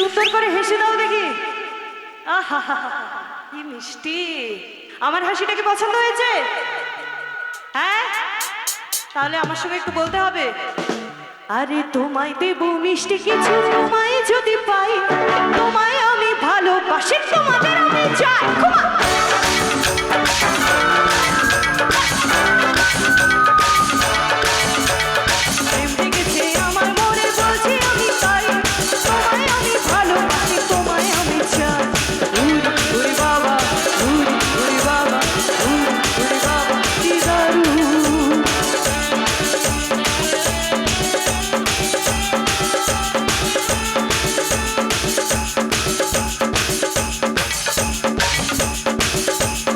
সুন্দর করে হেসে দাও দেখি। আহা কি মিষ্টি। আমার হাসিটা কি পছন্দ হয়েছে? হ্যাঁ, তাহলে আমার সঙ্গে একটু বলতে হবে। আরে তোমায় দেবো মিষ্টি কিছু, তোমায় যদি পাই, তোমায় আমি ভালোবাসি, তোমাদের আমি চাই। প্রেম জেগেছে আমার মনে, বলছি আমি তাই, তোমায় আমি ভালোবাসি, তোমায় আমি চাই। উরি উরি বাবা, উরি উরি বাবা, উরি উরি বাবা, কি দারুণ।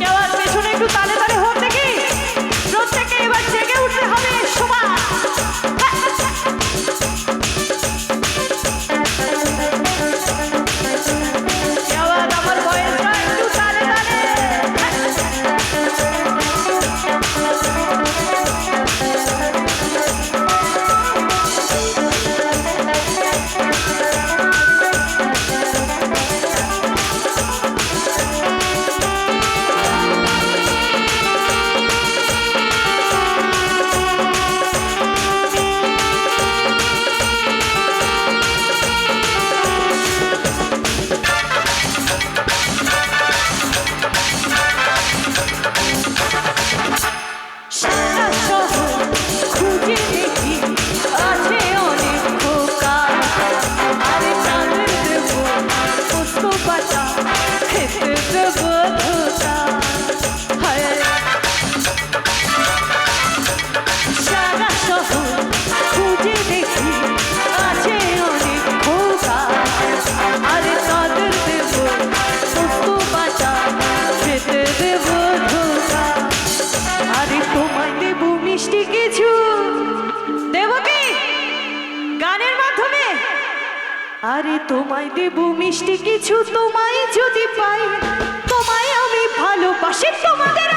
এবার পেছনে একটু তালে তালে হোক দেখি। প্রত্যেকে এবার জেগে উঠতে হবে সবার। এবার আমার বয়েসরা একটু তালে তালে। সারা শহর খুঁজে দেখি, আছে অনেক খোকা। আরে চাঁদের দেবো পোস্ত পাতা, খেতে দেবো ধোকা। হায় সারা শহর খুঁজে দেখি, আছে অনেক খোকা। আরে চাঁদের দেবো পোস্ত পাতা, খেতে দেবো ধোকা। আরে তোমায় দেবো মিষ্টি কিছু, দেবো কি গানের মাধ্যমে? আরে তোমায় দেবো মিষ্টি কিছু, তোমায় যদি পাই, তোমায় আমি ভালোবাসি, তোমাদের